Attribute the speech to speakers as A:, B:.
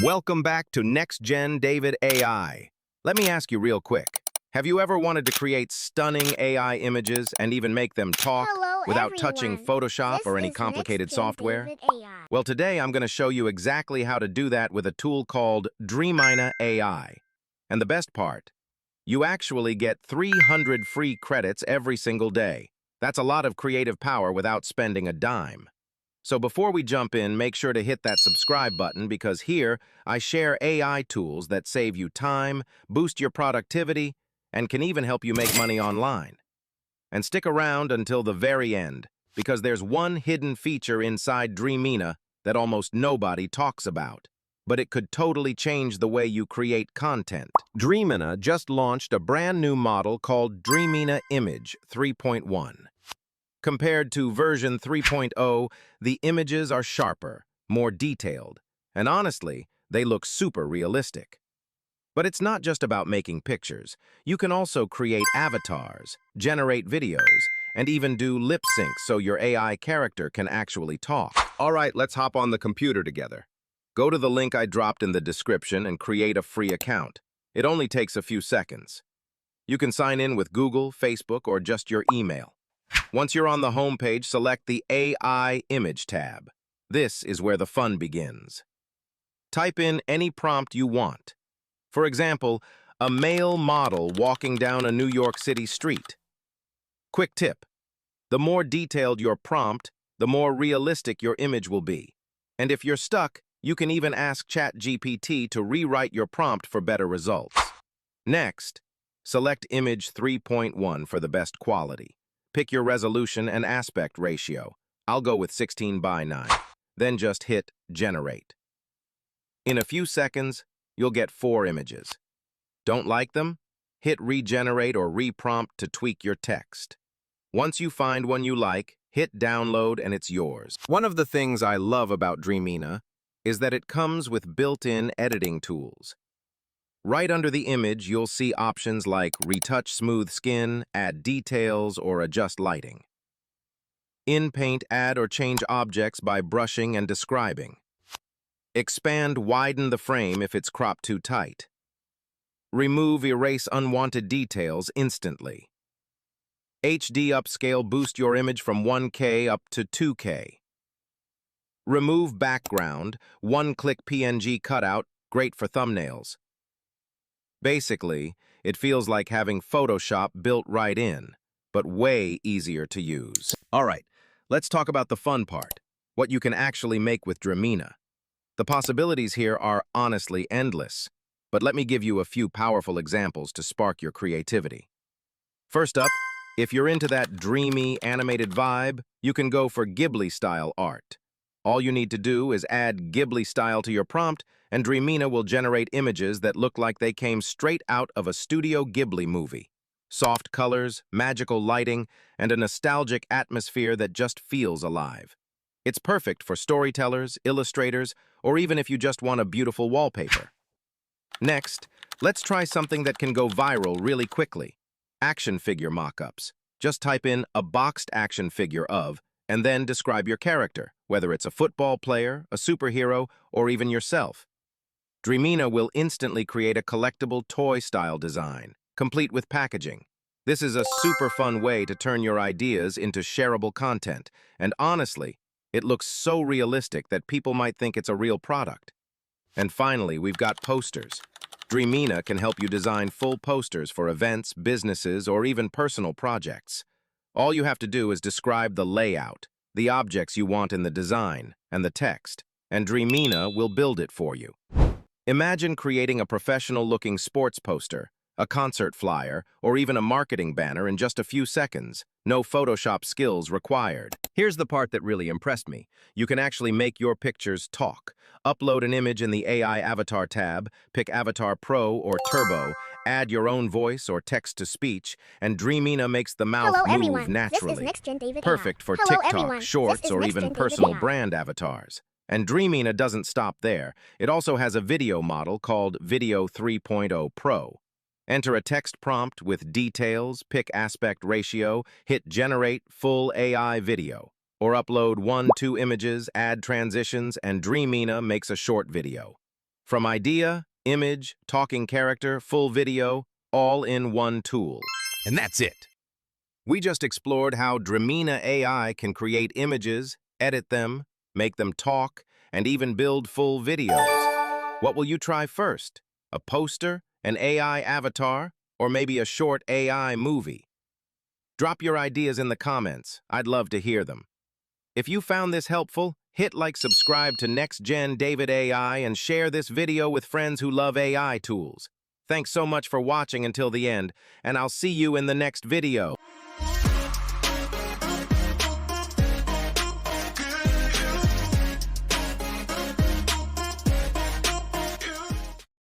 A: Welcome back to Next Gen David AI. Let me ask you real quick. Have you ever wanted to create stunning AI images and even make them talk
B: Hello,
A: without touching
B: everyone.
A: Photoshop
B: This
A: or any
B: is
A: complicated
B: Next Gen
A: software?
B: David AI.
A: Well, today I'm going to show you exactly how to do that with a tool called Dreamina AI. And the best part, you actually get 300 free credits every single day. That's a lot of creative power without spending a dime. So before we jump in, make sure to hit that subscribe button because here I share AI tools that save you time, boost your productivity, and can even help you make money online. And stick around until the very end because there's one hidden feature inside Dreamina that almost nobody talks about, but it could totally change the way you create content. Dreamina just launched a brand new model called Dreamina Image 3.1. Compared to version 3.0, the images are sharper, more detailed, and honestly, they look super realistic. But it's not just about making pictures. You can also create avatars, generate videos, and even do lip sync so your AI character can actually talk. All right, let's hop on the computer together. Go to the link I dropped in the description and create a free account. It only takes a few seconds. You can sign in with Google, Facebook, or just your email. Once you're on the home page, select the AI Image tab. This is where the fun begins. Type in any prompt you want. For example, a male model walking down a New York City street. Quick tip: the more detailed your prompt, the more realistic your image will be. And if you're stuck, you can even ask ChatGPT to rewrite your prompt for better results. Next, select Image 3.1 for the best quality. Pick your resolution and aspect ratio. I'll go with 16:9. Then just hit Generate. In a few seconds, you'll get 4 images. Don't like them? Hit Regenerate or Reprompt to tweak your text. Once you find one you like, hit Download and it's yours. One of the things I love about Dreamina is that it comes with built-in editing tools. Right under the image, you'll see options like retouch smooth skin, add details, or adjust lighting. In Paint, add or change objects by brushing and describing. Expand, widen the frame if it's cropped too tight. Remove, erase unwanted details instantly. HD upscale, boost your image from 1K up to 2K. Remove background, one-click PNG cutout, great for thumbnails. Basically, it feels like having Photoshop built right in, but way easier to use. All right, let's talk about the fun part, what you can actually make with Dreamina. The possibilities here are honestly endless, but let me give you a few powerful examples to spark your creativity. First up, if you're into that dreamy, animated vibe, you can go for Ghibli-style art. All you need to do is add Ghibli style to your prompt, and Dreamina will generate images that look like they came straight out of a Studio Ghibli movie. Soft colors, magical lighting, and a nostalgic atmosphere that just feels alive. It's perfect for storytellers, illustrators, or even if you just want a beautiful wallpaper. Next, let's try something that can go viral really quickly. Action figure mock-ups. Just type in a boxed action figure of, and then describe your character, whether it's a football player, a superhero, or even yourself. Dreamina will instantly create a collectible toy-style design, complete with packaging. This is a super fun way to turn your ideas into shareable content, and honestly, it looks so realistic that people might think it's a real product. And finally, we've got posters. Dreamina can help you design full posters for events, businesses, or even personal projects. All you have to do is describe the layout, the objects you want in the design, and the text, and Dreamina will build it for you. Imagine creating a professional-looking sports poster, a concert flyer, or even a marketing banner in just a few seconds. No Photoshop skills required. Here's the part that really impressed me. You can actually make your pictures talk. Upload an image in the AI Avatar tab, pick Avatar Pro or Turbo, add your own voice or text-to-speech, and Dreamina makes the mouth
B: Hello,
A: move
B: everyone.
A: naturally.
B: This is Next Gen David
A: Perfect
B: AI.
A: for
B: Hello,
A: TikTok,
B: everyone.
A: Shorts,
B: This is
A: or
B: Next
A: even
B: Gen David
A: personal
B: AI.
A: brand avatars. And Dreamina doesn't stop there. It also has a video model called Video 3.0 Pro. Enter a text prompt with details, pick aspect ratio, hit Generate Full AI Video, or upload 1-2 images, add transitions, and Dreamina makes a short video. From idea, image, talking character, full video, all in one tool. And that's it. We just explored how Dreamina AI can create images, edit them, make them talk, and even build full videos. What will you try first? A poster, an AI avatar, or maybe a short AI movie? Drop your ideas in the comments. I'd love to hear them. If you found this helpful, hit like, subscribe to Next Gen David AI, and share this video with friends who love AI tools. Thanks so much for watching until the end, and I'll see you in the next video.